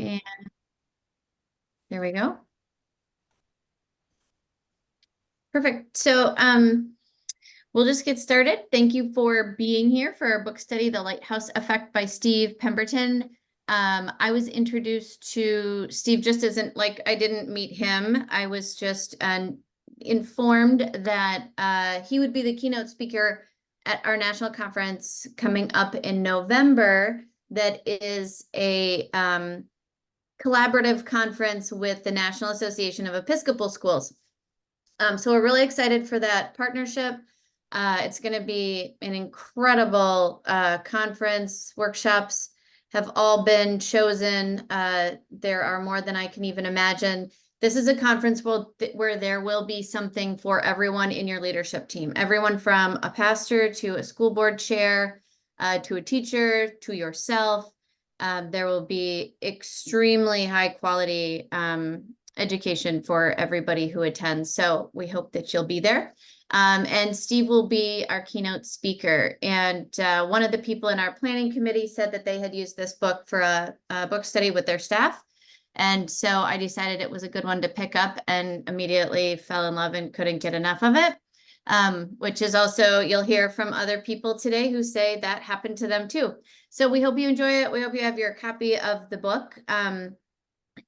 And there we go. Perfect. So we'll just get started. Thank you for being here for our book study, The Lighthouse Effect by Steve Pemberton. I was introduced to Steve just I didn't meet him. I was just informed that he would be the keynote speaker at our national conference coming up in November. That is a collaborative conference with the National Association of Episcopal Schools. So we're really excited for that partnership. It's going to be an incredible conference. Workshops have all been chosen. There are more than I can even imagine. This is a conference where there will be something for everyone in your leadership team. Everyone from a pastor to a school board chair, to a teacher, to yourself. There will be extremely high quality education for everybody who attends. So we hope that you'll be there. And Steve will be our keynote speaker. And one of the people in our planning committee said that they had used this book for a book study with their staff. And so I decided it was a good one to pick up and immediately fell in love and couldn't get enough of it. Which is also, you'll hear from other people today who say that happened to them too. So we hope you enjoy it. We hope you have your copy of the book.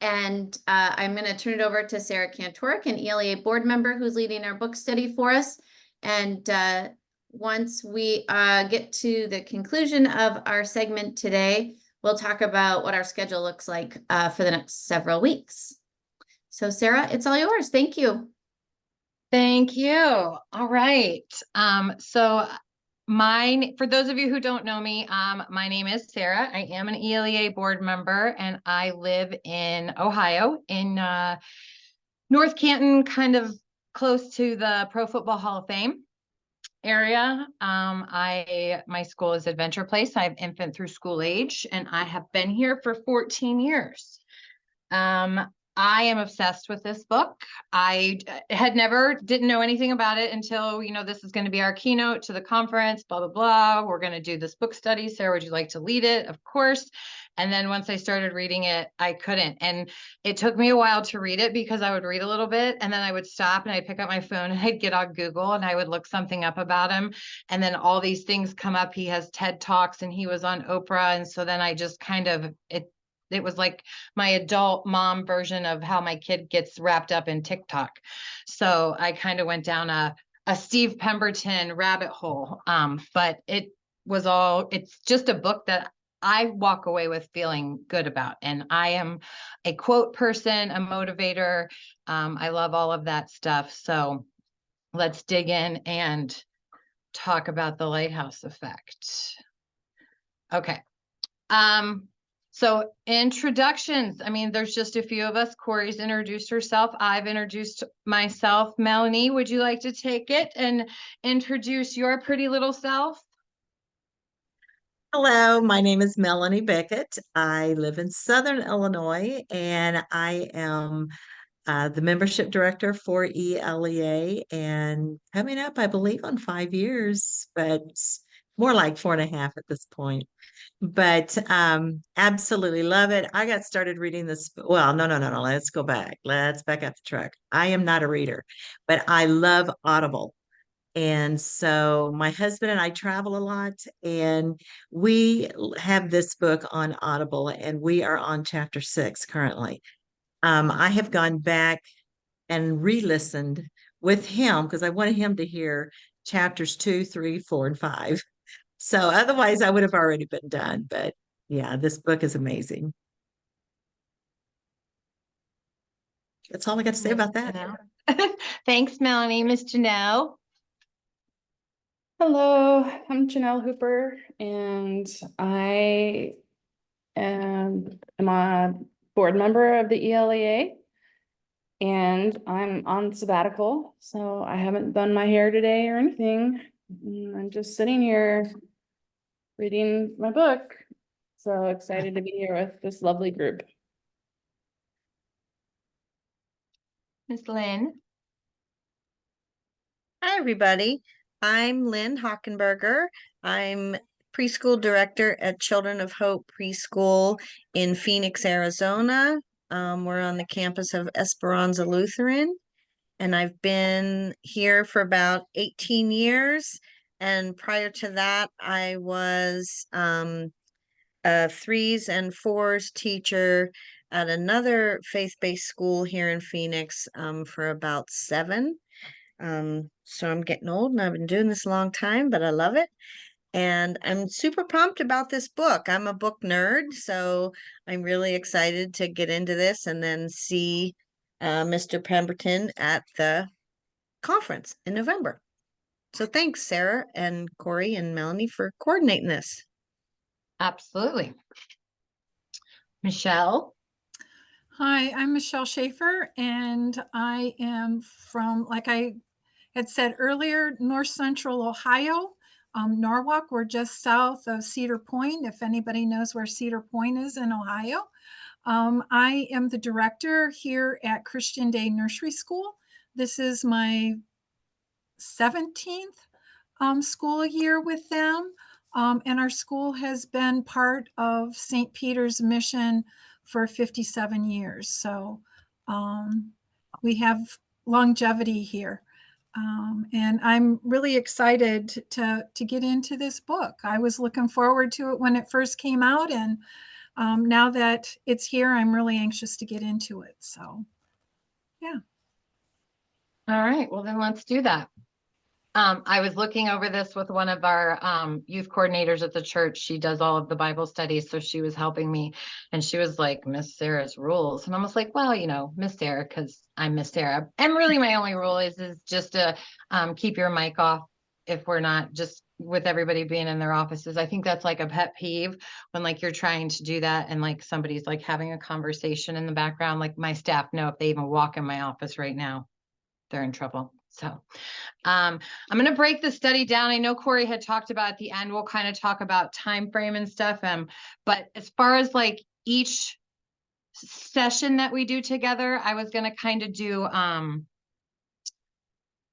And I'm going to turn it over to Sarah Kantorek, an ELEA board member who's leading our book study for us. And once we get to the conclusion of our segment today, we'll talk about what our schedule looks like for the next several weeks. So Sarah, it's all yours. Thank you. Thank you. All right. For those of you who don't know me, my name is Sarah. I am an ELEA board member and I live in Ohio in North Canton, kind of close to the Pro Football Hall of Fame area. My school is Adventure Place. I have infant through school age and I have been here for 14 years. I am obsessed with this book. I didn't know anything about it until, this is going to be our keynote to the conference, blah, blah, blah. We're going to do this book study. Sarah, would you like to lead it? Of course. And then once I started reading it, I couldn't. And it took me a while to read it because I would read a little bit and then I would stop and I'd pick up my phone and I'd get on Google and I would look something up about him. And then all these things come up. He has TED Talks and he was on Oprah. And so then I just it was like my adult mom version of how my kid gets wrapped up in TikTok. So I kind of went down a Steve Pemberton rabbit hole. But it's just a book that I walk away with feeling good about. And I am a quote person, a motivator. I love all of that stuff. So let's dig in and talk about the Lighthouse Effect. Okay. So introductions. I mean, there's just a few of us. Corey's introduced herself. I've introduced myself. Melanie, would you like to take it and introduce your pretty little self? Hello, my name is Melanie Beckett. I live in Southern Illinois and I am the membership director for ELEA and coming up, I believe, on 5 years, but more like 4.5 at this point. But absolutely love it. I got started reading this. Well, no. Let's go back. Let's back up the truck. I am not a reader, but I love Audible. And so my husband and I travel a lot, and we have this book on Audible, and we are on chapter 6 currently. I have gone back and re-listened with him because I wanted him to hear chapters 2, 3, 4, and 5. So otherwise, I would have already been done. But yeah, this book is amazing. That's all I got to say about that. Thanks, Melanie. Miss Janelle. Hello, I'm Janelle Hooper, and I am a board member of the ELEA, and I'm on sabbatical, so I haven't done my hair today or anything. I'm just sitting here reading my book. So excited to be here with this lovely group. Miss Lynn. Hi, everybody. I'm Lynn Hockenberger. I'm preschool director at Children of Hope Preschool in Phoenix, Arizona. We're on the campus of Esperanza Lutheran, and I've been here for about 18 years. And prior to that, I was a 3s and 4s teacher at another faith-based school here in Phoenix for about 7. So I'm getting old and I've been doing this a long time, but I love it. And I'm super pumped about this book. I'm a book nerd, so I'm really excited to get into this and then see Mr. Pemberton at the conference in November. So thanks, Sarah and Corey and Melanie, for coordinating this. Absolutely. Michelle? Hi, I'm Michelle Schaefer, and I am from, like I had said earlier, North Central Ohio. Norwalk, we're just south of Cedar Point, if anybody knows where Cedar Point is in Ohio. I am the director here at Christian Day Nursery School. This is my 17th school year with them. And our school has been part of St. Peter's mission for 57 years. So we have longevity here. And I'm really excited to get into this book. I was looking forward to it when it first came out. And now that it's here, I'm really anxious to get into it. So, yeah. All right, well then let's do that. I was looking over this with one of our youth coordinators at the church. She does all of the Bible studies, so she was helping me, and she was like, Miss Sarah's rules. And I was like, well, you know, Miss Sarah, because I'm Miss Sarah. And really my only rule is just to keep your mic off if we're not just with everybody being in their offices. I think that's like a pet peeve when like you're trying to do that and like somebody's like having a conversation in the background. Like my staff know if they even walk in my office right now, they're in trouble. So I'm going to break the study down. I know Corey had talked about at the end, we'll kind of talk about time frame and stuff. But as far as like each session that we do together, I was going to kind of do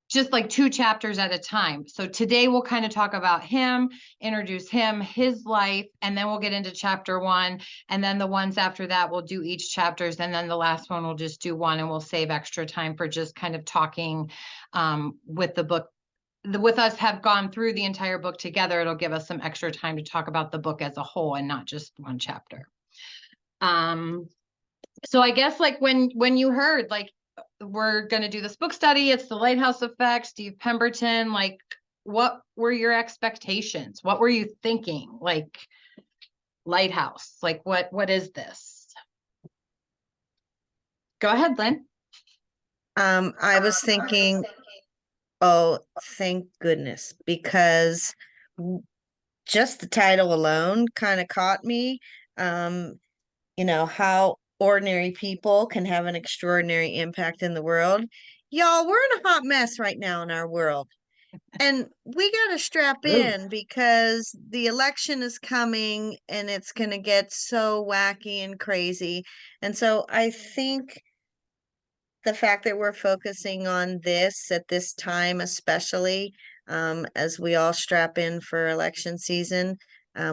just like 2 chapters at a time. So today we'll kind of talk about him, introduce him, his life, and then we'll get into chapter 1. And then the ones after that, we'll do each chapters. And then the last one, we'll just do 1, and we'll save extra time for just kind of talking with the book. With us have gone through the entire book together, it'll give us some extra time to talk about the book as a whole and not just one chapter. So I guess like when you heard like, we're going to do this book study, it's the Lighthouse Effect, Steve Pemberton, like what were your expectations? What were you thinking? Like Lighthouse, like what is this? Go ahead, Lynn. I was thinking, oh, thank goodness, because just the title alone kind of caught me. You know, how ordinary people can have an extraordinary impact in the world. Y'all, we're in a hot mess right now in our world. And we got to strap in because the election is coming and it's going to get so wacky and crazy. And so I think the fact that we're focusing on this at this time, especially as we all strap in for election season,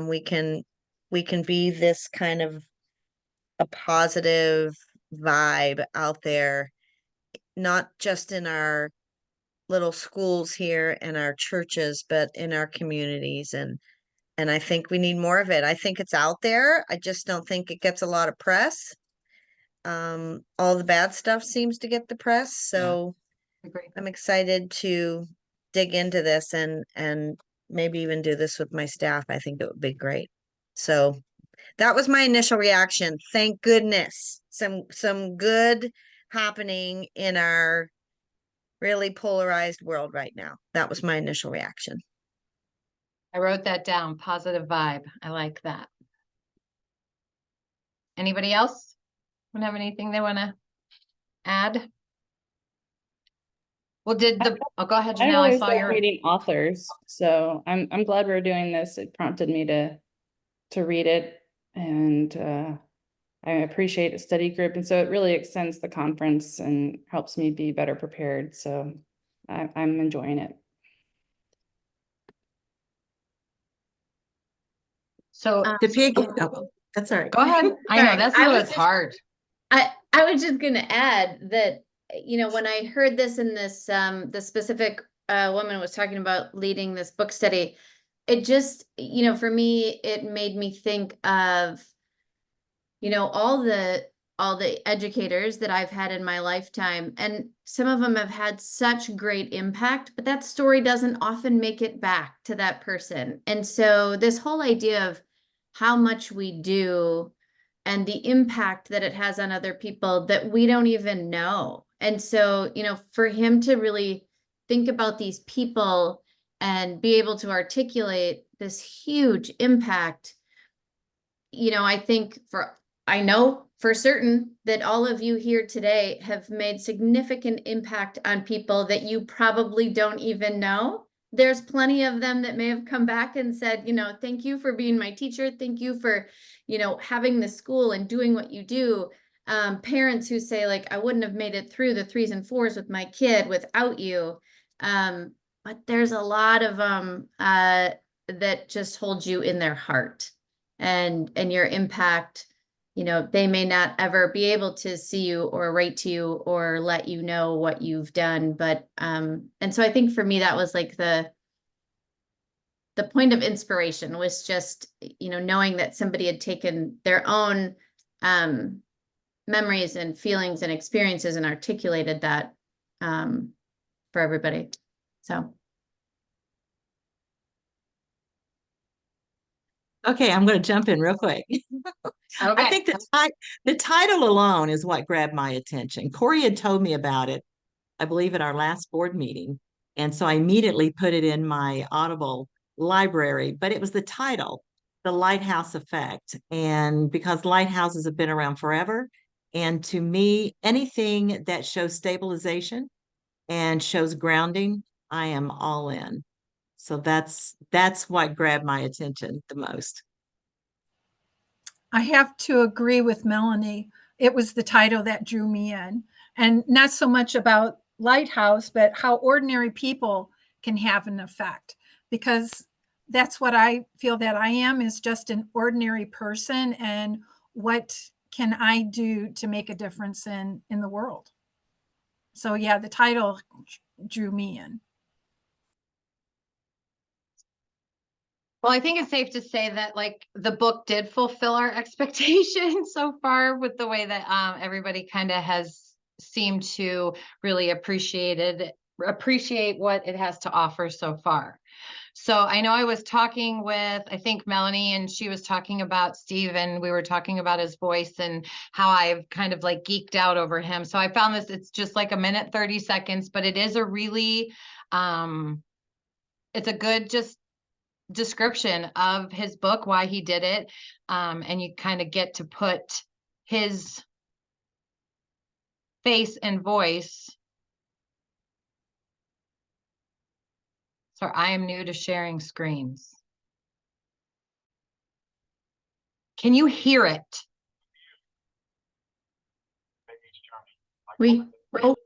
we can be this kind of a positive vibe out there, not just in our little schools here and our churches, but in our communities. And I think we need more of it. I think it's out there. I just don't think it gets a lot of press. All the bad stuff seems to get the press. So Agree. I'm excited to dig into this and maybe even do this with my staff. I think it would be great. So that was my initial reaction. Thank goodness. Some good happening in our really polarized world right now. That was my initial reaction. I wrote that down. Positive vibe. I like that. Anybody else want to have anything they want to add? Well, oh, go ahead, I Janelle. I always saw like your. reading authors, so I'm glad we're doing this. It prompted me to read it, and I appreciate a study group, and so it really extends the conference and helps me be better prepared. So I'm enjoying it. So The pig, oh, that's all right. go ahead. I know Sorry, that's I what was it's just- hard. I was just gonna add that, when I heard this in this, the specific woman was talking about leading this book study, it just, for me, it made me think of, all the educators that I've had in my lifetime, and some of them have had such great impact, but that story doesn't often make it back to that person. And so this whole idea of how much we do and the impact that it has on other people that we don't even know. And so, for him to really think about these people and be able to articulate this huge impact, I know for certain that all of you here today have made significant impact on people that you probably don't even know. There's plenty of them that may have come back and said, thank you for being my teacher. Thank you for, having the school and doing what you do. Parents who say, like, I wouldn't have made it through the 3s and 4s with my kid without you. But there's a lot of them that just hold you in their heart, and your impact. They may not ever be able to see you or write to you or let you know what you've done. But, and so I think for me, that was like the point of inspiration was just, knowing that somebody had taken their own, memories and feelings and experiences and articulated that, for everybody. So. Okay, I'm going to jump in real quick. I Okay. think the title alone is what grabbed my attention. Corey had told me about it, I believe, at our last board meeting. And so I immediately put it in my Audible library, but it was the title, The Lighthouse Effect. And because lighthouses have been around forever, and to me, anything that shows stabilization and shows grounding, I am all in. So that's what grabbed my attention the most. I have to agree with Melanie. It was the title that drew me in, and not so much about Lighthouse, but how ordinary people can have an effect, because that's what I feel that I am, is just an ordinary person, and what can I do to make a difference in the world? So yeah, the title drew me in. Well, I think it's safe to say that like the book did fulfill our expectations so far with the way that everybody kind of has seemed to really appreciate what it has to offer so far. So I know I was talking with, I think, Melanie, and she was talking about Steve, and we were talking about his voice and how I've kind of like geeked out over him. So I found this, it's just like a minute, 30 seconds, but it is a really, it's a good just description of his book, why he did it. And you kind of get to put his face and voice. So I am new to sharing screens. Can you hear it? Oh,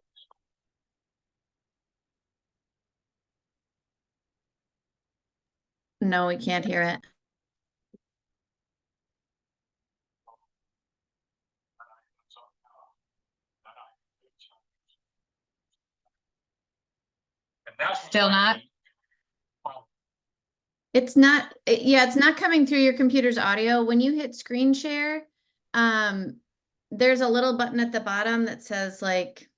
no, we can't hear it. Still not? It's not, yeah, it's not coming through your computer's audio. When you hit screen share, there's a little button at the bottom that says like,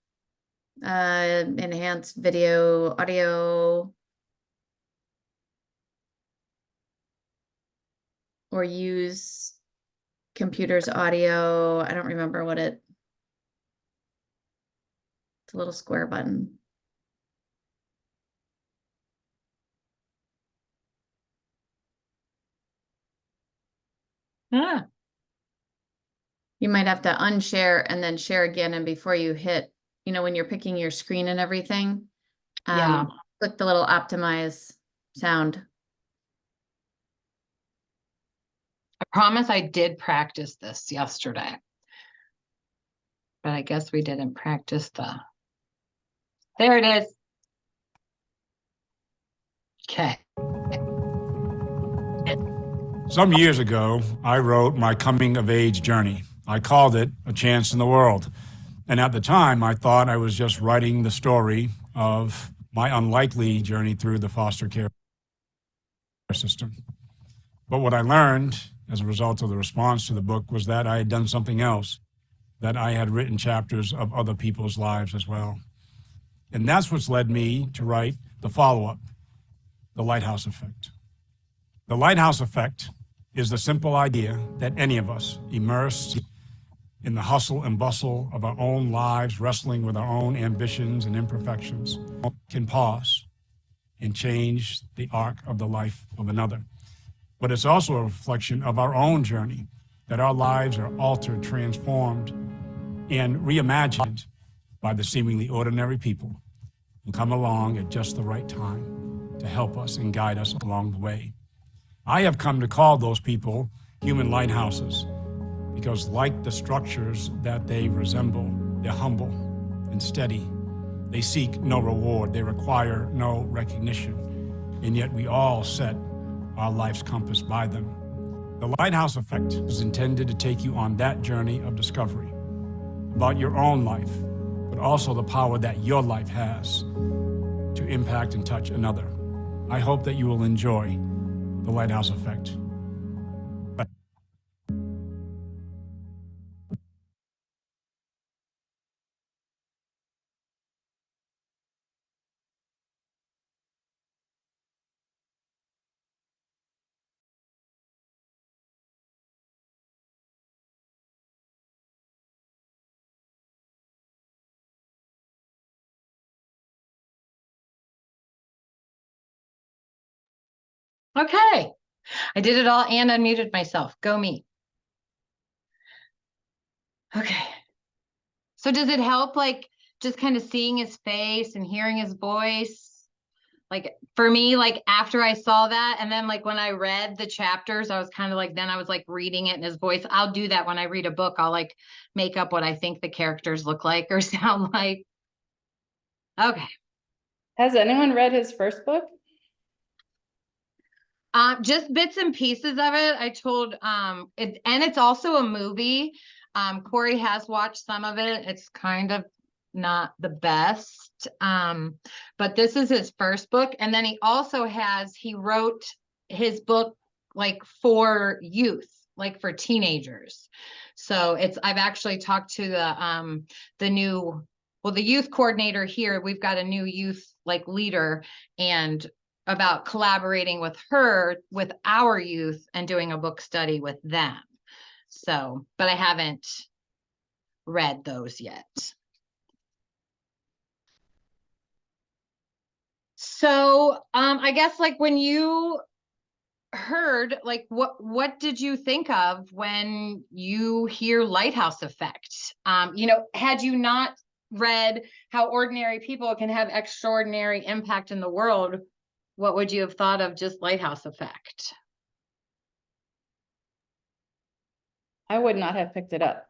enhance video, audio, or use computer's audio. I don't remember what it's a little square button. Ah, You might have to unshare and then share again. And before you hit, when you're picking your screen and everything, yeah. click the little optimize sound. I promise I did practice this yesterday. But I guess we didn't practice there it is. Okay. Some years ago, I wrote my coming of age journey. I called it A Chance in the World. And at the time, I thought I was just writing the story of my unlikely journey through the foster care system. But what I learned as a result of the response to the book was that I had done something else, that I had written chapters of other people's lives as well. And that's what's led me to write the follow-up, The Lighthouse Effect. The Lighthouse Effect is the simple idea that any of us, immersed in the hustle and bustle of our own lives, wrestling with our own ambitions and imperfections, can pause and change the arc of the life of another. But it's also a reflection of our own journey, that our lives are altered, transformed, and reimagined by the seemingly ordinary people who come along at just the right time to help us and guide us along the way. I have come to call those people human lighthouses because, like the structures that they resemble, they're humble and steady. They seek no reward, they require no recognition, and yet we all set our life's compass by them. The Lighthouse Effect is intended to take you on that journey of discovery about your own life, but also the power that your life has to impact and touch another. I hope that you will enjoy The Lighthouse Effect. Okay, I did it all and unmuted myself. Go me. Okay. So does it help, like, just kind of seeing his face and hearing his voice? Like, for me, like, after I saw that, and then, like, when I read the chapters, I was kind of like, then I was like reading it in his voice. I'll do that when I read a book. I'll like make up what I think the characters look like or sound like. Okay. Has anyone read his first book? Just bits and pieces of it. I told, and it's also a movie. Corey has watched some of it. It's kind of not the best. But this is his first book. And then he wrote his book like for youth, like for teenagers. So I've actually talked to the youth coordinator here. We've got a new youth like leader, and about collaborating with her, with our youth, and doing a book study with them. So, but I haven't read those yet. So, I guess like when you heard, like, what did you think of when you hear Lighthouse Effect? Had you not read How Ordinary People Can Have Extraordinary Impact in the World, what would you have thought of just Lighthouse Effect? I would not have picked it up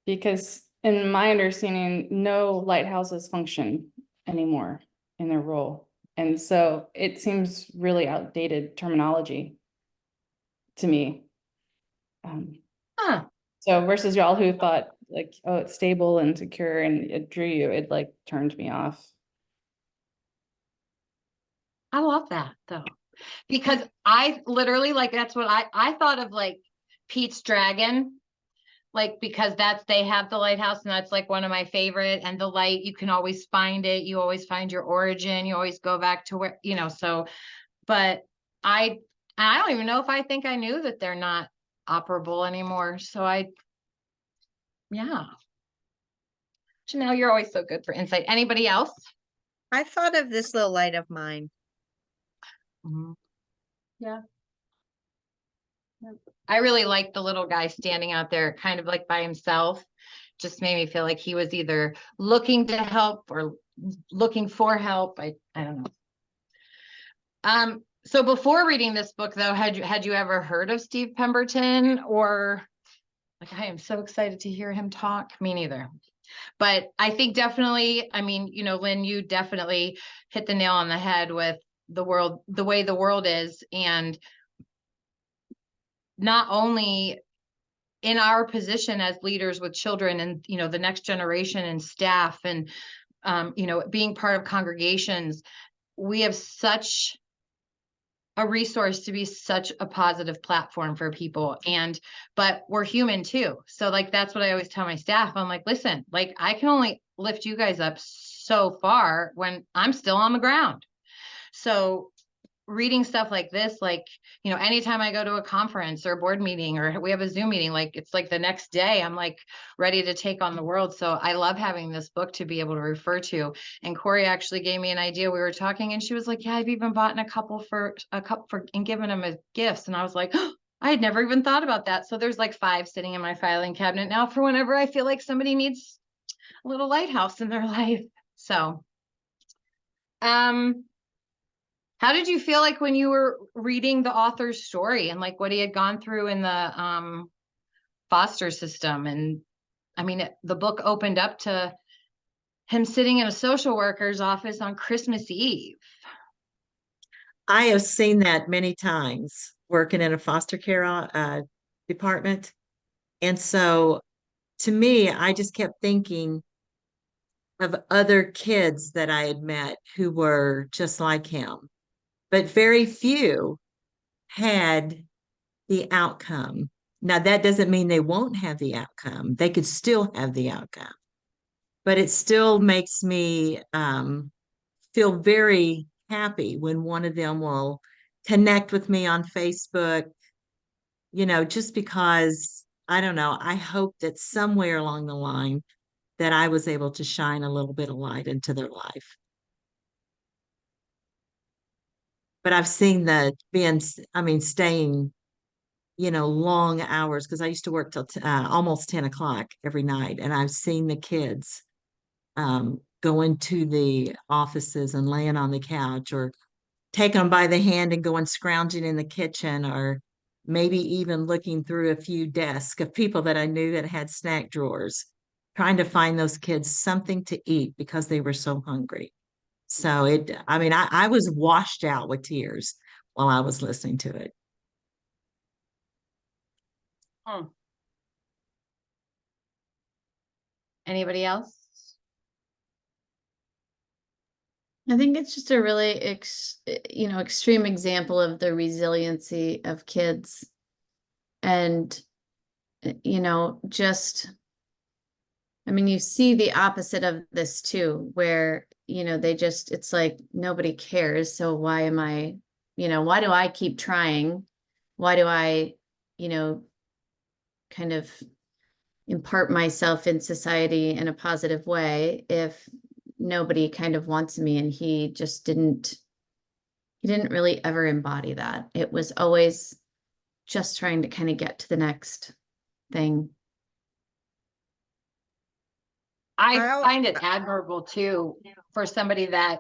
because in my understanding, no lighthouses function anymore in their role. And so it seems really outdated terminology to me. So versus y'all who thought like, oh, it's stable and secure and it drew you, it like turned me off. I love that though, because I literally, like, that's what I thought of, like Pete's Dragon, like, because they have the lighthouse, and that's like one of my favorite, and the light, you can always find it. You always find your origin. You always go back to where, so, but I don't even know if I think I knew that they're not operable anymore. So yeah. Janelle, you're always so good for insight. Anybody else? I thought of This Little Light of Mine. Mm-hmm. Yeah. I really like the little guy standing out there kind of like by himself. Just made me feel like he was either looking to help or looking for help. I don't know. So before reading this book though, had you ever heard of Steve Pemberton? Or like, I am so excited to hear him talk. Me neither. But I think definitely, I mean, Lynn, you definitely hit the nail on the head with the way the world is. And not only in our position as leaders with children and, you know, the next generation and staff and, you know, being part of congregations, we have such a resource to be such a positive platform for people. But we're human too. So like, that's what I always tell my staff. I'm like, listen, like I can only lift you guys up so far when I'm still on the ground. So reading stuff like this, like, you know, anytime I go to a conference or a board meeting or we have a Zoom meeting, like it's like the next day I'm like ready to take on the world. So I love having this book to be able to refer to. And Corey actually gave me an idea. We were talking and she was like, yeah, I've even bought a couple and given them as gifts. And I was like, oh, I had never even thought about that. So there's like 5 sitting in my filing cabinet now for whenever I feel like somebody needs a little lighthouse in their life. So, how did you feel like when you were reading the author's story and like what he had gone through in the foster system? And I mean, the book opened up to him sitting in a social worker's office on Christmas Eve. I have seen that many times working in a foster care department. And so to me, I just kept thinking of other kids that I had met who were just like him, but very few had the outcome. Now, that doesn't mean they won't have the outcome. They could still have the outcome, but it still makes me feel very happy when one of them will connect with me on Facebook, you know, just because I don't know, I hope that somewhere along the line that I was able to shine a little bit of light into their life. But I've seen the staying, you know, long hours because I used to work till almost 10 o'clock every night. And I've seen the kids go into the offices and laying on the couch or take them by the hand and going scrounging in the kitchen or maybe even looking through a few desks of people that I knew that had snack drawers, trying to find those kids something to eat because they were so hungry. So I was washed out with tears while I was listening to it. Anybody else? I think it's just a really extreme example of the resiliency of kids. And, you see the opposite of this too, where, it's like nobody cares. So why do I keep trying? Why do I, kind of impart myself in society in a positive way if nobody kind of wants me? And he didn't really ever embody that. It was always just trying to kind of get to the next thing. I find it admirable too for somebody that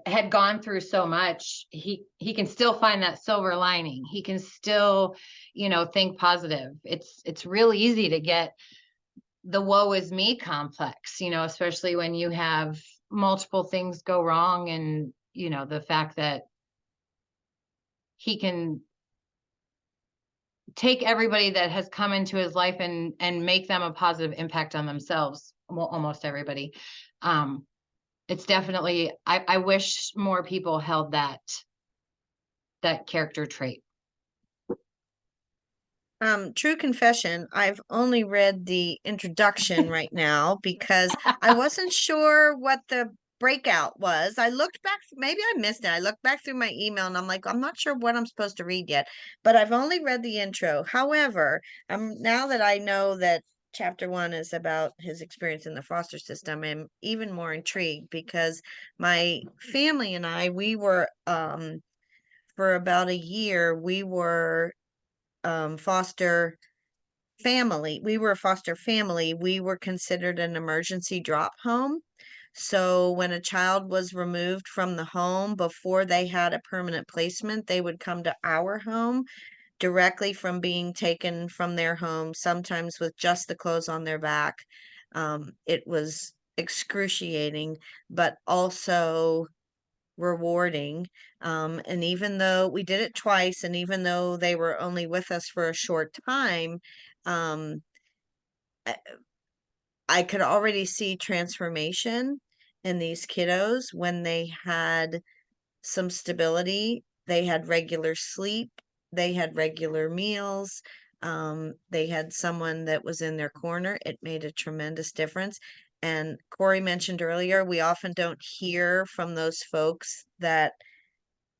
had gone through so much. He can still find that silver lining. He can still, think positive. It's really easy to get the woe is me complex, especially when you have multiple things go wrong and, the fact that he can take everybody that has come into his life and make them a positive impact on themselves. Well, almost everybody. It's definitely, I wish more people held that character trait. True confession, I've only read the introduction right now because I wasn't sure what the breakout was. I looked back, maybe I missed it. I looked back through my email and I'm like, I'm not sure what I'm supposed to read yet, but I've only read the intro. However, now that I know that chapter 1 is about his experience in the foster system, I'm even more intrigued because my family and I, we were, for about a year, we were foster family. We were a foster family. We were considered an emergency drop home. So when a child was removed from the home before they had a permanent placement, they would come to our home directly from being taken from their home, sometimes with just the clothes on their back. It was excruciating, but also rewarding. And even though we did it twice, and even though they were only with us for a short time, um, I could already see transformation in these kiddos when they had some stability. They had regular sleep. They had regular meals. They had someone that was in their corner. It made a tremendous difference. And Corey mentioned earlier, we often don't hear from those folks that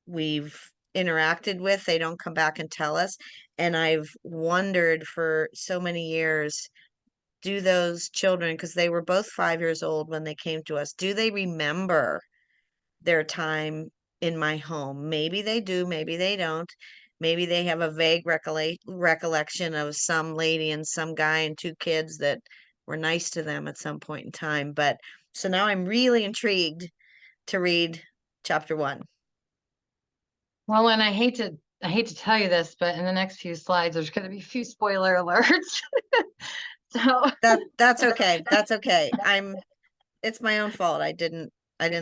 we've interacted with. They don't come back and tell us. And I've wondered for so many years, do those children, because they were both 5 years old when they came to us, do they remember their time in my home? Maybe they do, maybe they don't. Maybe they have a vague recollection of some lady and some guy and two kids that were nice to them at some point in time. But so now I'm really intrigued to read chapter 1. Well, and I hate to tell you this, but in the next few slides, there's going to be a few spoiler alerts. So That's okay. That's okay. It's my own fault. I didn't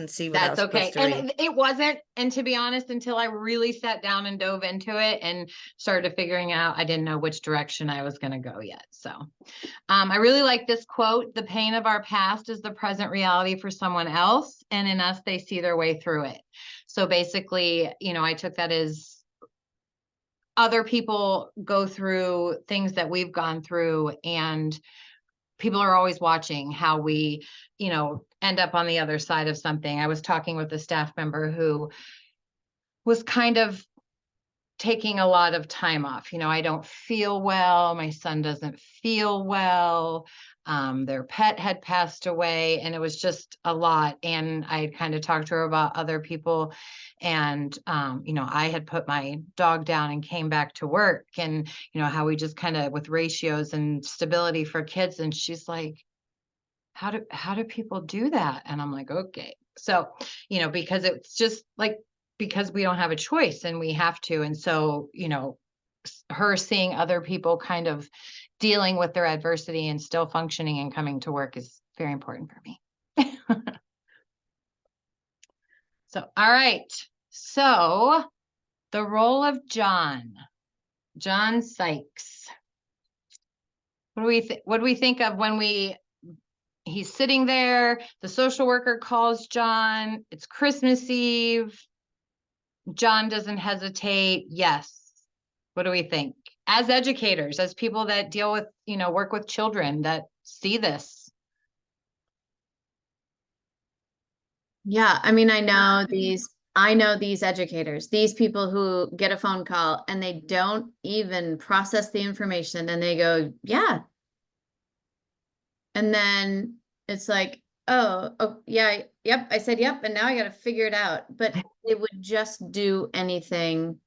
see what I that's was okay. supposed to read. And it wasn't, and to be honest, until I really sat down and dove into it and started figuring out, I didn't know which direction I was going to go yet. So I really like this quote: "The pain of our past is the present reality for someone else, and in us, they see their way through it." So basically, I took that as other people go through things that we've gone through, and people are always watching how we, end up on the other side of something. I was talking with a staff member who was kind of taking a lot of time off. I don't feel well. My son doesn't feel well. Their pet had passed away, and it was just a lot. And I kind of talked to her about other people. And, I had put my dog down and came back to work, and, how we just kind of with ratios and stability for kids. And she's like, how do people do that? And I'm like, okay. So, because it's just like, because we don't have a choice and we have to. And so, her seeing other people kind of dealing with their adversity and still functioning and coming to work is very important for me. So, all right. So the role of John Sykes. What do we think of when he's sitting there, the social worker calls John, it's Christmas Eve. John doesn't hesitate. Yes. What do we think? As educators, as people that deal with, work with children that see this. Yeah, I mean, I know these educators, these people who get a phone call and they don't even process the information and they go, yeah. And then it's like, oh, yeah, yep, I said yep, and now I got to figure it out. But it would just do anything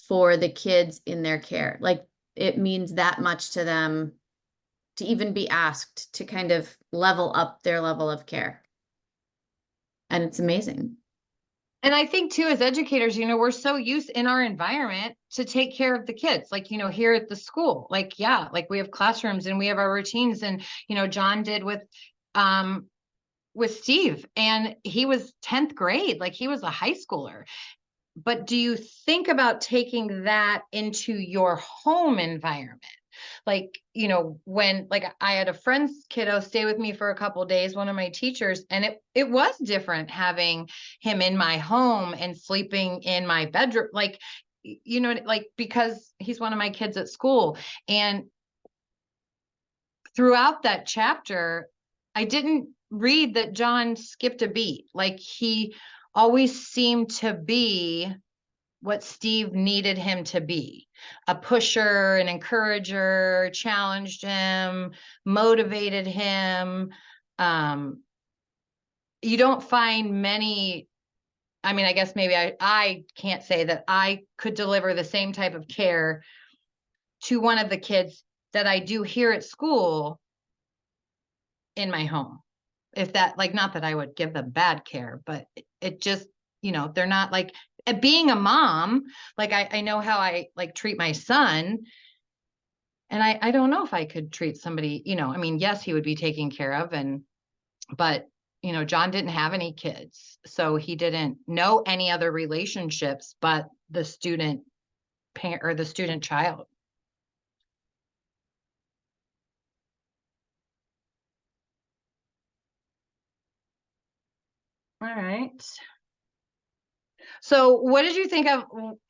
for the kids in their care. Like, it means that much to them to even be asked to kind of level up their level of care. And it's amazing. And I think too, as educators, we're so used in our environment to take care of the kids, like, here at the school, like, yeah, like we have classrooms and we have our routines, and, John did with Steve, and he was 10th grade, like he was a high schooler. But do you think about taking that into your home environment? Like, when, like, I had a friend's kiddo stay with me for a couple of days, one of my teachers, and it was different having him in my home and sleeping in my bedroom, like, because he's one of my kids at school. And throughout that chapter, I didn't read that John skipped a beat. Like, he always seemed to be what Steve needed him to be: a pusher, an encourager, challenged him, motivated him. You don't find many, I mean, I guess maybe I can't say that I could deliver the same type of care to one of the kids that I do here at school in my home. If that, like, not that I would give them bad care, but it just, they're not like, being a mom, like I know how I like treat my son, and I don't know if I could treat somebody, I mean, yes, he would be taken care of, but you know, John didn't have any kids, so he didn't know any other relationships but the student parent or the student child. All right. So what did you think of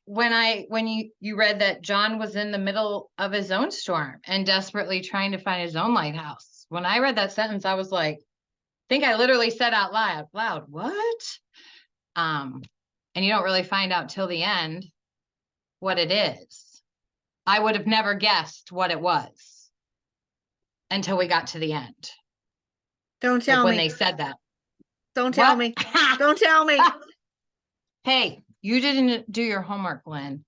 when you read that John was in the middle of his own storm and desperately trying to find his own lighthouse? When I read that sentence, I was like, I think I literally said out loud, what? And you don't really find out till the end what it is. I would have never guessed what it was until we got to the end. Don't Like tell when me. they said that. Don't tell What? me. Don't tell me. Hey, you didn't do your homework, Lynn.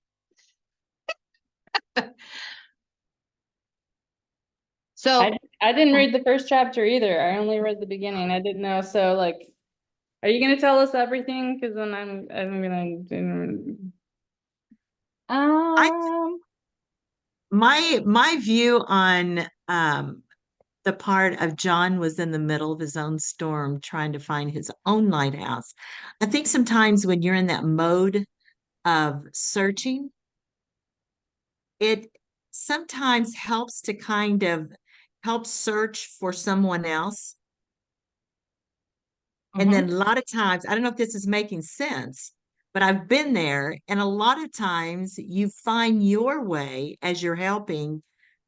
So I didn't read the first chapter either. I only read the beginning. I didn't know. So like, are you gonna tell us everything? Because then I'm gonna. um My view on the part of John was in the middle of his own storm trying to find his own lighthouse. I think sometimes when you're in that mode of searching, it sometimes helps to kind of help search for someone else. And then a lot of times, I don't know if this is making sense, but I've been there, and a lot of times you find your way as you're helping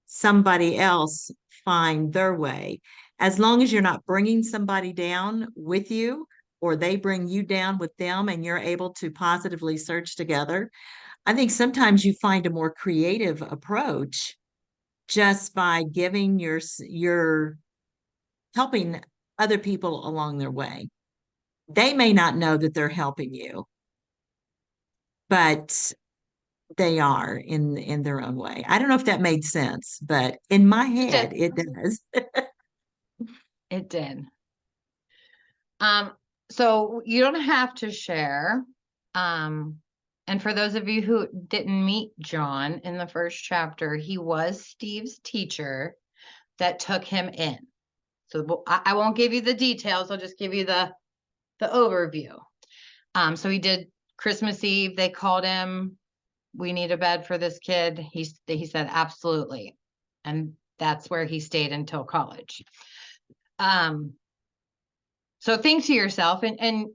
somebody else find their way. As long as you're not bringing somebody down with you, or they bring you down with them, and you're able to positively search together, I think sometimes you find a more creative approach just by giving your helping other people along their way. They may not know that they're helping you, but they are in their own way. I don't know if that made sense, but in my head it does. It did. So you don't have to share. And for those of you who didn't meet John in the first chapter, he was Steve's teacher that took him in. So I won't give you the details. I'll just give you the overview. So he did Christmas Eve. They called him. We need a bed for this kid. He said, absolutely. And that's where he stayed until college. So think to yourself, and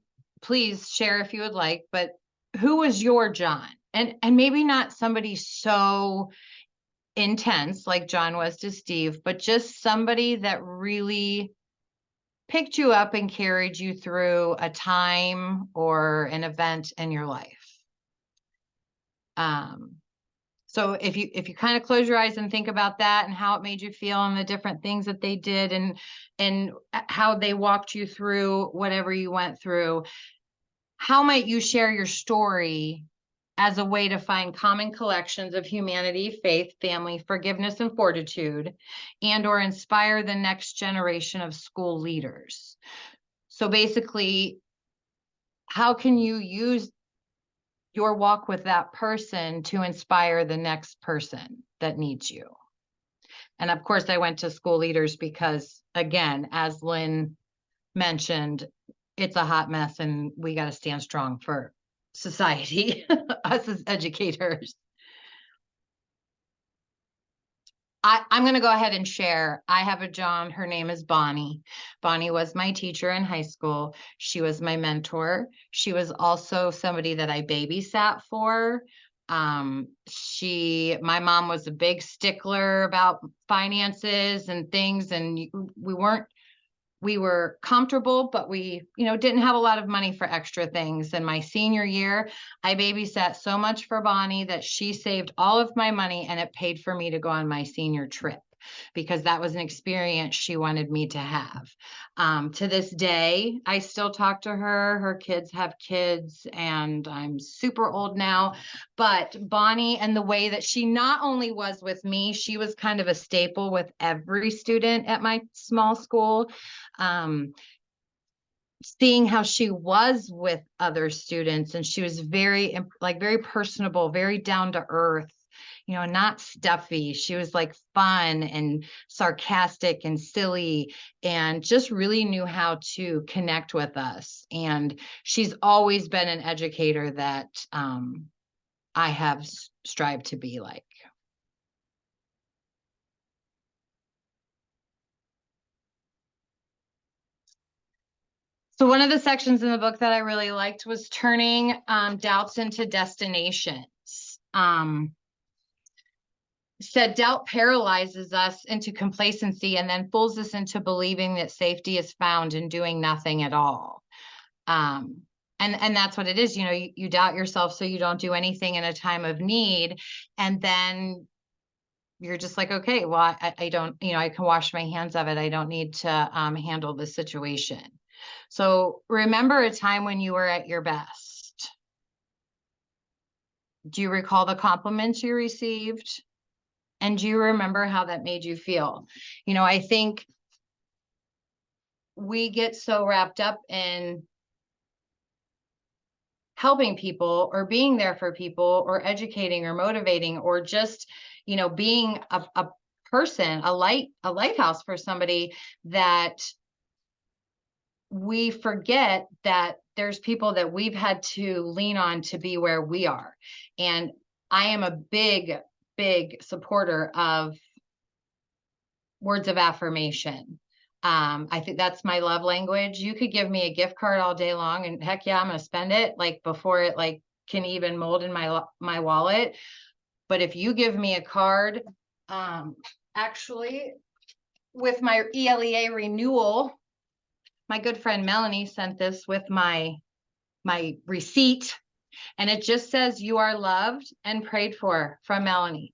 please share if you would like, but who was your John? And maybe not somebody so intense like John was to Steve, but just somebody that really picked you up and carried you through a time or an event in your life. So if you kind of close your eyes and think about that and how it made you feel and the different things that they did and how they walked you through whatever you went through, how might you share your story as a way to find common collections of humanity, faith, family, forgiveness, and fortitude, and or inspire the next generation of school leaders? So basically, how can you use your walk with that person to inspire the next person that needs you? And of course, I went to school leaders because, again, as Lynn mentioned, it's a hot mess and we got to stand strong for society, us as educators. I'm going to go ahead and share. I have a John. Her name is Bonnie. Bonnie was my teacher in high school. She was my mentor. She was also somebody that I babysat for. My mom was a big stickler about finances and things, and we were comfortable, but we, didn't have a lot of money for extra things. And my senior year, I babysat so much for Bonnie that she saved all of my money and it paid for me to go on my senior trip, because that was an experience she wanted me to have. To this day, I still talk to her. Her kids have kids, and I'm super old now. But Bonnie, and the way that she not only was with me, she was kind of a staple with every student at my small school. Seeing how she was with other students, and she was very personable, very down to earth. not stuffy. She was like fun and sarcastic and silly and just really knew how to connect with us. And she's always been an educator that I have strived to be like. So one of the sections in the book that I really liked was turning doubts into destinations. Said doubt paralyzes us into complacency and then fools us into believing that safety is found in doing nothing at all. And that's what it is. You doubt yourself so you don't do anything in a time of need. And then you're just like, okay, well, I don't, I can wash my hands of it. I don't need to handle the situation. So remember a time when you were at your best. Do you recall the compliments you received? And do you remember how that made you feel? I think we get so wrapped up in helping people or being there for people or educating or motivating or just, being a person, a lighthouse for somebody, that we forget that there's people that we've had to lean on to be where we are. And I am a big supporter of words of affirmation. I think that's my love language. You could give me a gift card all day long and heck yeah, I'm going to spend it like before it like can even mold in my wallet. But if you give me a card, actually with my ELEA renewal, my good friend Melanie sent this with my receipt, and it just says you are loved and prayed for from Melanie.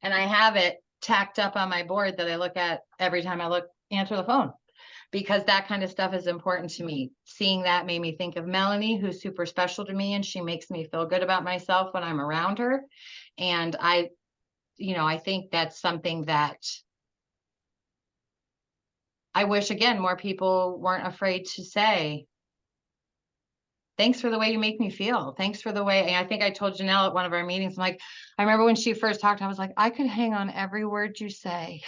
And I have it tacked up on my board that I look at every time I answer the phone, because that kind of stuff is important to me. Seeing that made me think of Melanie, who's super special to me, and she makes me feel good about myself when I'm around her. And I think that's something that I wish, again, more people weren't afraid to say, thanks for the way you make me feel. Thanks for the way, and I think I told Janelle at one of our meetings, I'm like, I remember when she first talked, I was like, I could hang on every word you say.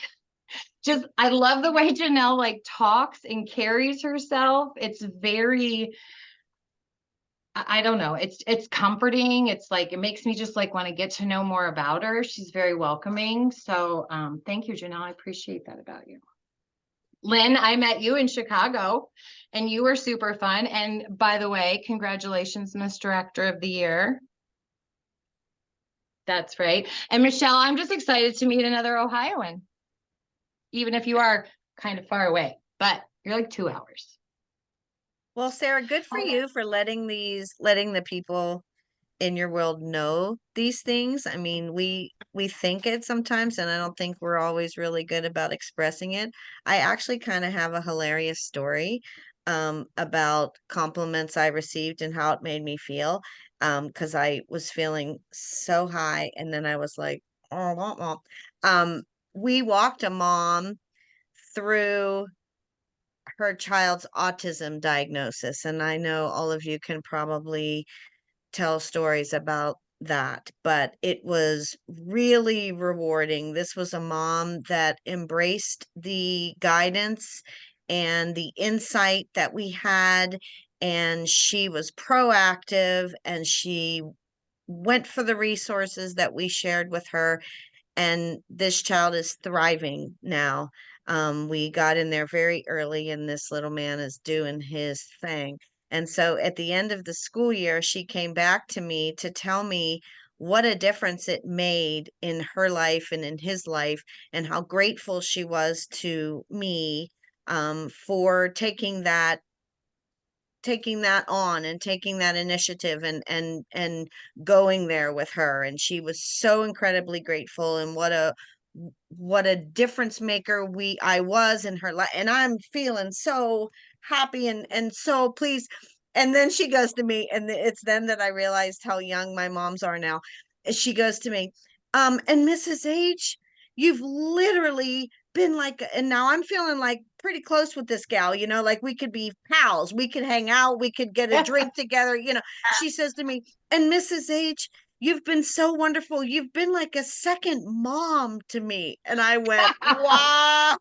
Just, I love the way Janelle like talks and carries herself. It's very, I don't know. It's comforting. It's like, it makes me just like want to get to know more about her. She's very welcoming. So thank you, Janelle. I appreciate that about you. Lynn, I met you in Chicago and you were super fun. And by the way, congratulations, Miss Director of the Year. That's right. And Michelle, I'm just excited to meet another Ohioan, even if you are kind of far away, but you're like 2 hours. Well, Sarah, good for you for letting the people in your world know these things. I mean, we think it sometimes, and I don't think we're always really good about expressing it. I actually kind of have a hilarious story about compliments I received and how it made me feel. Because I was feeling so high, and then I was like, oh, womp womp. We walked a mom through her child's autism diagnosis, and I know all of you can probably tell stories about that, but it was really rewarding. This was a mom that embraced the guidance and the insight that we had, and she was proactive, and she went for the resources that we shared with her, and this child is thriving now. We got in there very early, and this little man is doing his thing. And so at the end of the school year, she came back to me to tell me what a difference it made in her life and in his life, and how grateful she was to me for taking that on and taking that initiative and going there with her. And she was so incredibly grateful, and what a difference maker I was in her life. And I'm feeling so happy and so pleased. And then she goes to me, and it's then that I realized how young my moms are now. She goes to me, and Mrs. H, you've literally been like, and now I'm feeling like pretty close with this gal, like we could be pals, we could hang out, we could get a drink together. She says to me, and Mrs. H, you've been so wonderful. You've been like a second mom to me. And I went, wow,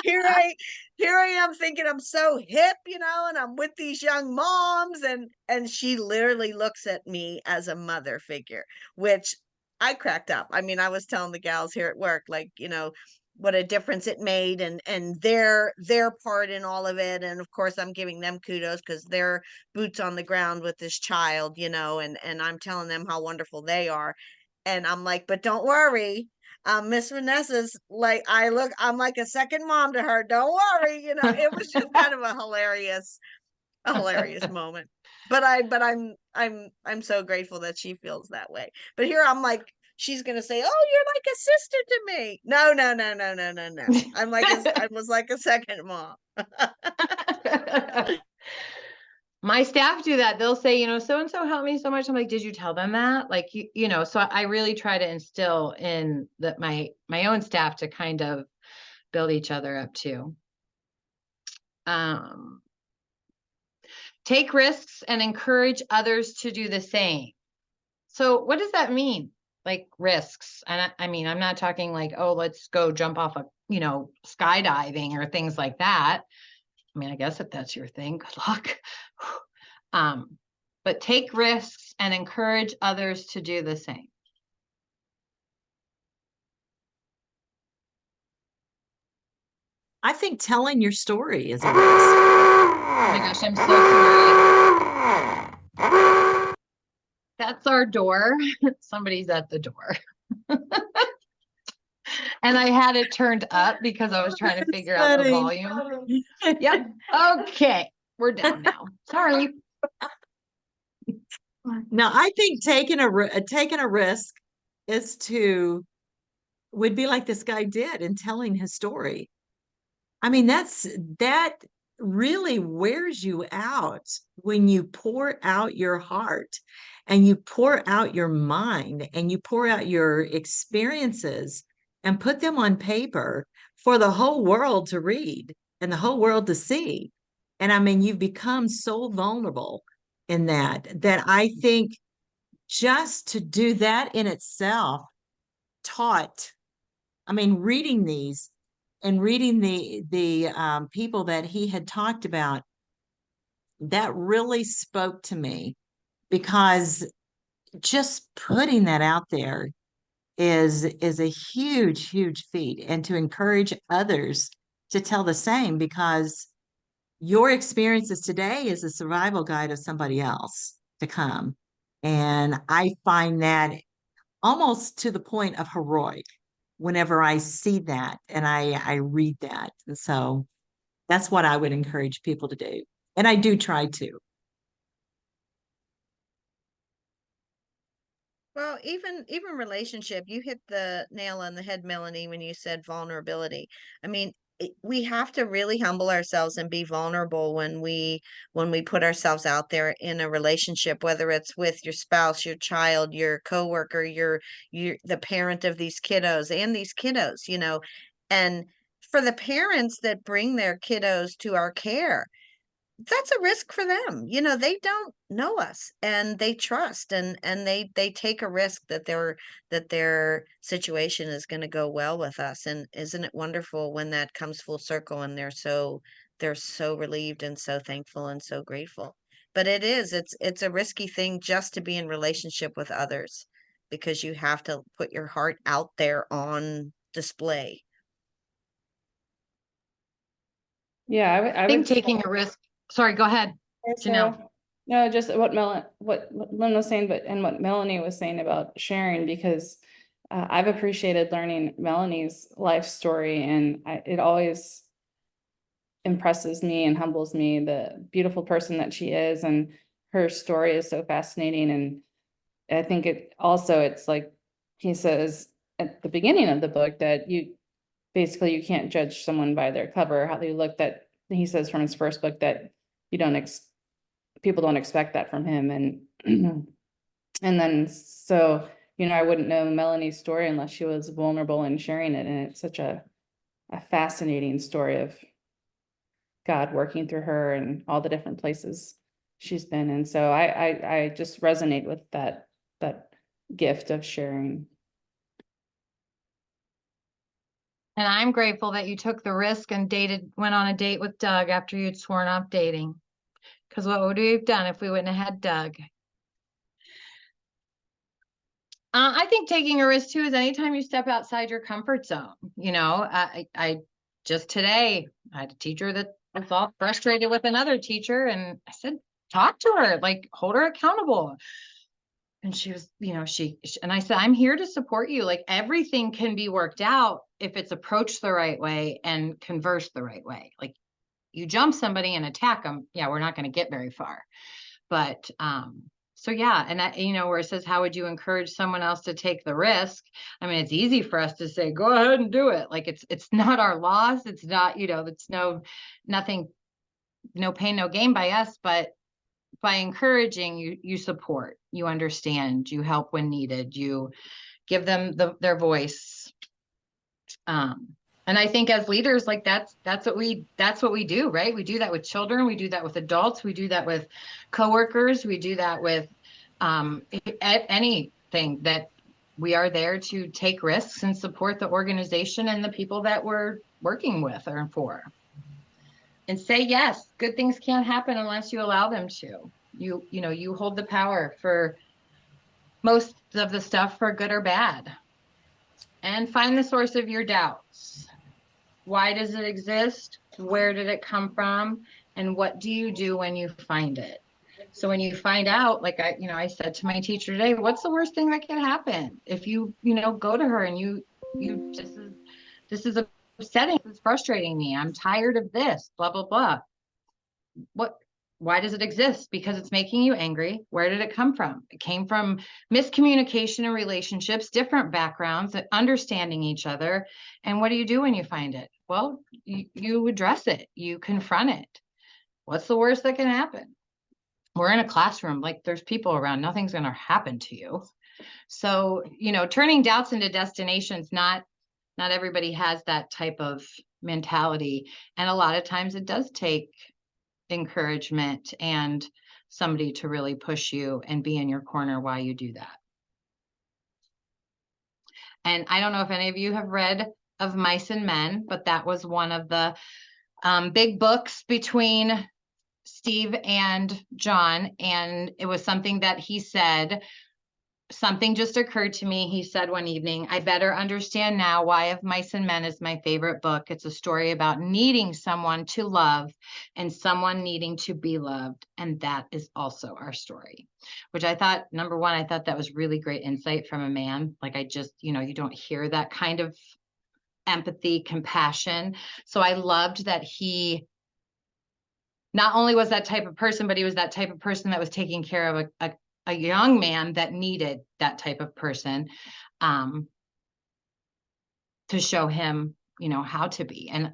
here I am thinking I'm so hip, and I'm with these young moms, and she literally looks at me as a mother figure, which I cracked up. I mean, I was telling the gals here at work, like, what a difference it made, and their part in all of it. And of course I'm giving them kudos because they're boots on the ground with this child, and I'm telling them how wonderful they are. And I'm like, but don't worry, Miss Vanessa's like, I'm like a second mom to her. Don't worry. It was just kind of a hilarious moment. But I'm so grateful that she feels that way. But here I'm like, she's gonna say, "Oh, you're like a sister to me." No, no, no, no, no, no, no. I was like a second mom. My staff do that. They'll say, so and so helped me so much. I'm like, did you tell them that? Like, so I really try to instill in that my own staff to kind of build each other up too. Take risks and encourage others to do the same. So what does that mean? Like risks? And I mean, I'm not talking like, oh, let's go jump off a, skydiving or things like that. I mean, I guess if that's your thing, good luck. But take risks and encourage others to do the same. I think telling your story is a risk. Oh my gosh, I'm so sorry. That's our door. Somebody's at the door. And I had it turned up because I was trying to figure out the volume. Yep. Okay. We're down now. Sorry. No, I think taking a risk would be like this guy did in telling his story. I mean, that really wears you out when you pour out your heart and you pour out your mind and you pour out your experiences and put them on paper for the whole world to read and the whole world to see. And I mean, you've become so vulnerable in that I think just to do that in itself taught, I mean, reading these and reading the people that he had talked about, that really spoke to me, because just putting that out there is a huge feat, and to encourage others to tell the same, because your experiences today is a survival guide of somebody else to come. And I find that almost to the point of heroic whenever I see that and I read that. And so that's what I would encourage people to do. And I do try to. Well, even relationship, you hit the nail on the head, Melanie, when you said vulnerability. I mean, we have to really humble ourselves and be vulnerable when we put ourselves out there in a relationship, whether it's with your spouse, your child, your coworker, your the parent of these kiddos and these kiddos, And for the parents that bring their kiddos to our care, that's a risk for them. They don't know us and they trust, and they take a risk that their situation is going to go well with us. And isn't it wonderful when that comes full circle and they're so relieved and so thankful and so grateful. But it's a risky thing just to be in relationship with others, because you have to put your heart out there on display. Yeah, I think taking a risk. Sorry, go ahead, Janelle. No, just what Lynn was saying, but and what Melanie was saying about sharing, because I've appreciated learning Melanie's life story, and it always impresses me and humbles me, the beautiful person that she is, and her story is so fascinating. And I think it's like he says at the beginning of the book that you can't judge someone by their cover, how they look. That he says from his first book that people don't expect that from him. And and then so I wouldn't know Melanie's story unless she was vulnerable and sharing it. And it's such a fascinating story of God working through her and all the different places she's been. And so I just resonate with that that gift of sharing. And I'm grateful that you took the risk and went on a date with Doug after you'd sworn off dating. Because what would we have done if we wouldn't have had Doug? I think taking a risk too is anytime you step outside your comfort zone. You know, I just today I had a teacher that was all frustrated with another teacher, and I said, talk to her, like hold her accountable. And she was, you know, and I said, I'm here to support you. Like everything can be worked out if it's approached the right way and conversed the right way. Like you jump somebody and attack them. Yeah, we're not going to get very far. But, so yeah, and that, you know, where it says, how would you encourage someone else to take the risk? I mean, it's easy for us to say, go ahead and do it. Like it's not our loss. It's not, you know, it's nothing, no pain, no gain by us, but by encouraging you support, you understand, you help when needed, you give them their voice. And I think as leaders, like that's what we do, right? We do that with children, we do that with adults, we do that with coworkers, we do that with anything that we are there to take risks and support the organization and the people that we're working with or for. And say yes, good things can't happen unless you allow them to. You know, you hold the power for most of the stuff, for good or bad. And find the source of your doubts. Why does it exist? Where did it come from? And what do you do when you find it? So when you find out, like I said to my teacher today, what's the worst thing that can happen? If you go to her and this is upsetting, it's frustrating me. I'm tired of this, blah, blah, blah. Why does it exist? Because it's making you angry. Where did it come from? It came from miscommunication in relationships, different backgrounds, understanding each other. And what do you do when you find it? Well, you address it. You confront it. What's the worst that can happen? We're in a classroom, like there's people around, nothing's going to happen to you. So, turning doubts into destinations, not everybody has that type of mentality. And a lot of times it does take encouragement and somebody to really push you and be in your corner while you do that. And I don't know if any of you have read of Mice and Men, but that was one of the big books between Steve and John. And it was something that he said, something just occurred to me. He said one evening, I better understand now why Of Mice and Men is my favorite book. It's a story about needing someone to love and someone needing to be loved. And that is also our story, which I thought, number one, I thought that was really great insight from a man. Like I just, you don't hear that kind of empathy, compassion. So I loved that he not only was that type of person, but he was that type of person that was taking care of a young man that needed that type of person to show him, how to be. And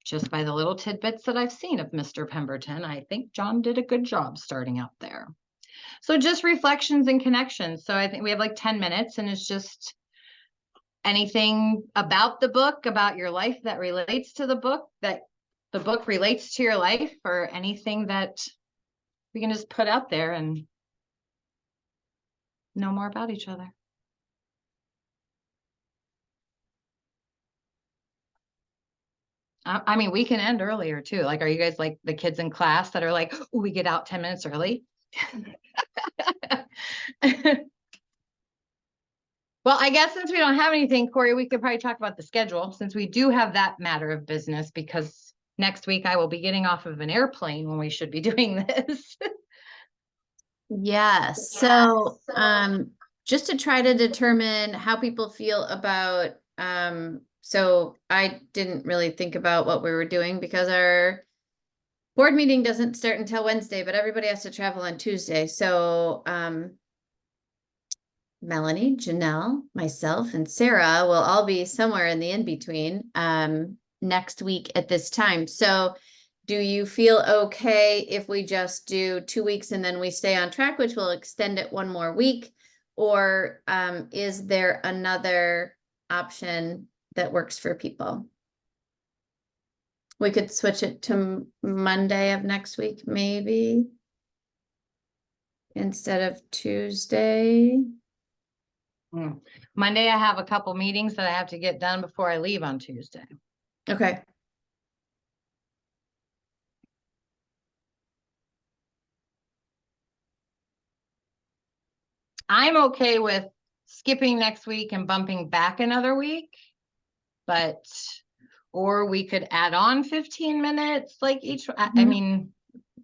just by the little tidbits that I've seen of Mr. Pemberton, I think John did a good job starting out there. So just reflections and connections. So I think we have like 10 minutes, and it's just anything about the book, about your life that relates to the book, that the book relates to your life, or anything that we can just put out there and know more about each other. I mean, we can end earlier too. Like, are you guys like the kids in class that are like, oh, we get out 10 minutes early? Well, I guess since we don't have anything, Corey, we could probably talk about the schedule, since we do have that matter of business, because next week I will be getting off of an airplane when we should be doing this. Yes. So, just to try to determine how people feel about, so I didn't really think about what we were doing because our board meeting doesn't start until Wednesday, but everybody has to travel on Tuesday. So, Melanie, Janelle, myself, and Sarah will all be somewhere in the in-between, next week at this time. So do you feel okay if we just do 2 weeks and then we stay on track, which will extend it one more week? Or is there another option that works for people? We could switch it to Monday of next week, maybe. instead of Tuesday. Monday, I have a couple meetings that I have to get done before I leave on Tuesday. Okay. I'm okay with skipping next week and bumping back another week, but, or we could add on 15 minutes, like each, I Mhm. mean,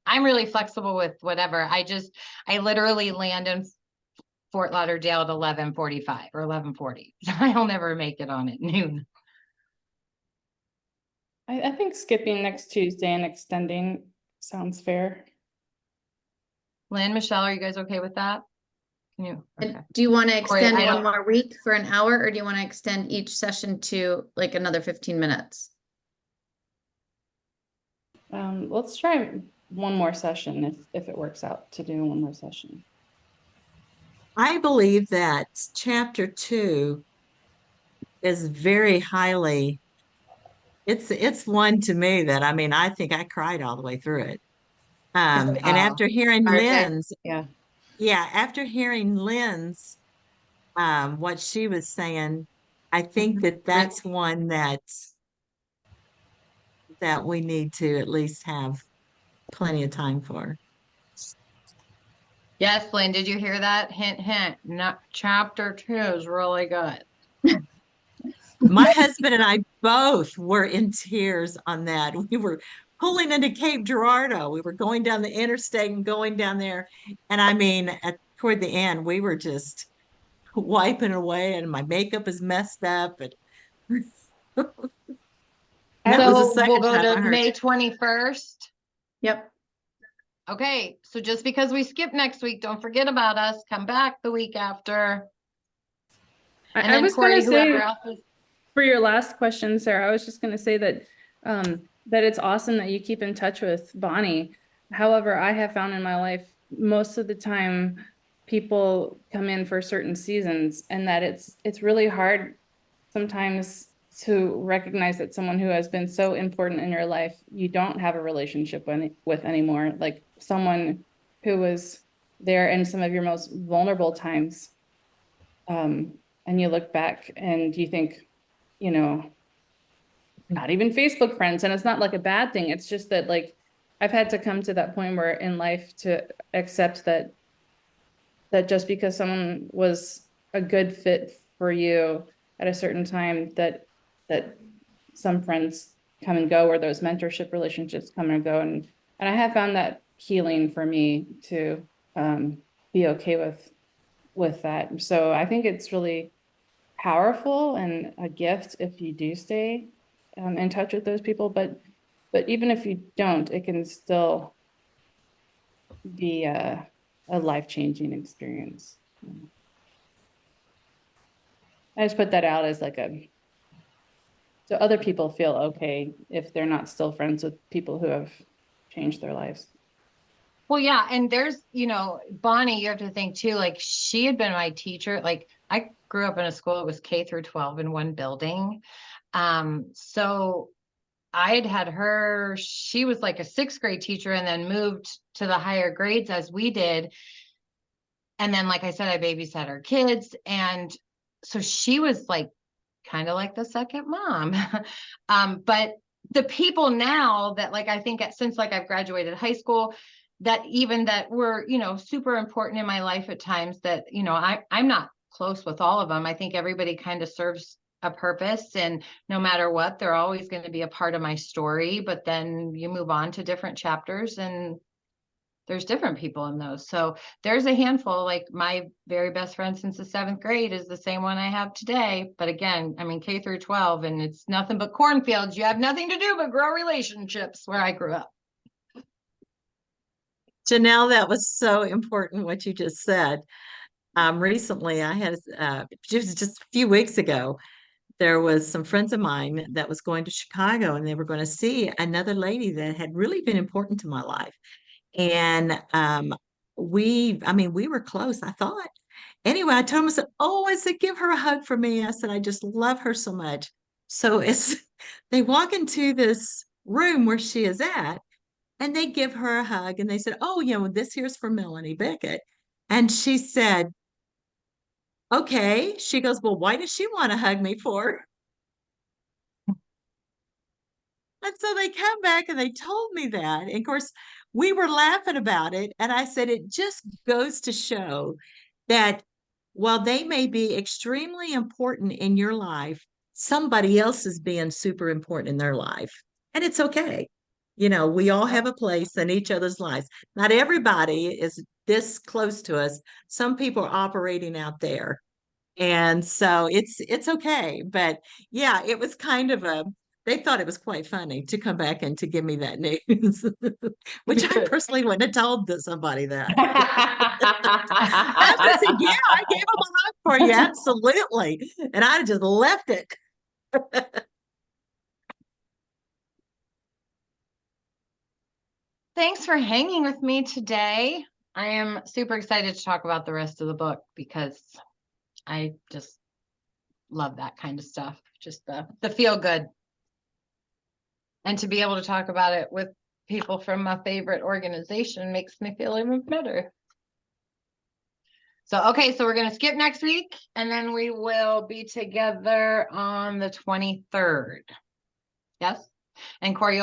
I'm really flexible with whatever. I literally land in Fort Lauderdale at 11:45 or 11:40. I'll never make it on at noon. I think skipping next Tuesday and extending sounds fair. Lynn, Michelle, are you guys okay with that? Can you? And Okay. do you want to extend I one don't- more week for an hour, or do you want to extend each session to like another 15 minutes? Let's try one more session if it works out to do one more session. I believe that chapter 2 is very highly, it's one to me that, I mean, I think I cried all the way through it. And after hearing Lynn's, Yeah. yeah, after hearing Lynn's, what she was saying, I think that that's one that we need to at least have plenty of time for. Yes, Lynn, did you hear that? Hint, hint. Not chapter 2 is really good. My husband and I both were in tears on that. We were pulling into Cape Girardeau. We were going down the interstate and going down there. And I mean, toward the end, we were just wiping away, and my makeup is messed up. And that was the So we'll second go time I to heard. May 21st. Yep. Okay, so just because we skip next week, don't forget about us. Come back the week after. And I then was Corey, gonna say, whoever else is. for your last question, Sarah, I was just gonna say that that it's awesome that you keep in touch with Bonnie. However, I have found in my life, most of the time, people come in for certain seasons, and that it's really hard sometimes to recognize that someone who has been so important in your life, you don't have a relationship with anymore, like someone who was there in some of your most vulnerable times. And you look back and you think, you know, not even Facebook friends, and it's not like a bad thing. It's just that, like, I've had to come to that point where in life to accept that just because someone was a good fit for you at a certain time, that some friends come and go, or those mentorship relationships come and go, and I have found that healing for me to be okay with that. So I think it's really powerful and a gift if you do stay in touch with those people, but even if you don't, it can still be a life-changing experience. I just put that out as like so other people feel okay if they're not still friends with people who have changed their lives. Well, yeah, and there's, Bonnie, you have to think too, like she had been my teacher. Like I grew up in a school that was K through 12 in one building. So I had her, she was like a 6th grade teacher and then moved to the higher grades as we did. And then, like I said, I babysat her kids. And so she was like kind of like the second mom. But the people now that, like, I think since like I've graduated high school, that even that were, super important in my life at times, that, I'm not close with all of them. I think everybody kind of serves a purpose, and no matter what, they're always going to be a part of my story. But then you move on to different chapters, and there's different people in those. So there's a handful, like my very best friend since the 7th grade is the same one I have today. But again, I mean, K through 12, and it's nothing but cornfields. You have nothing to do but grow relationships where I grew up. Janelle, that was so important what you just said. Recently, I had just a few weeks ago, there was some friends of mine that was going to Chicago, and they were going to see another lady that had really been important to my life. And we were close, I thought. Anyway, I told him, I said, "Oh," I said, "give her a hug for me." I said, "I just love her so much." So they walk into this room where she is at, and they give her a hug, and they said, "Oh, this here's for Melanie Beckett." And she said, okay. She goes, well, why does she want to hug me for? And so they come back and they told me that. And of course, we were laughing about it. And I said, it just goes to show that while they may be extremely important in your life, somebody else is being super important in their life. And it's okay. You know, we all have a place in each other's lives. Not everybody is this close to us. Some people are operating out there. And so it's okay. But yeah, it was kind of a they thought it was quite funny to come back and to give me that news, which I personally wouldn't have told somebody that. I said, yeah, I gave him a hug for you, absolutely. And I just left it. Thanks for hanging with me today. I am super excited to talk about the rest of the book because I just love that kind of stuff. Just the feel good. And to be able to talk about it with people from my favorite organization makes me feel even better. So, okay, so we're going to skip next week and then we will be together on the 23rd. Yes? And Corey,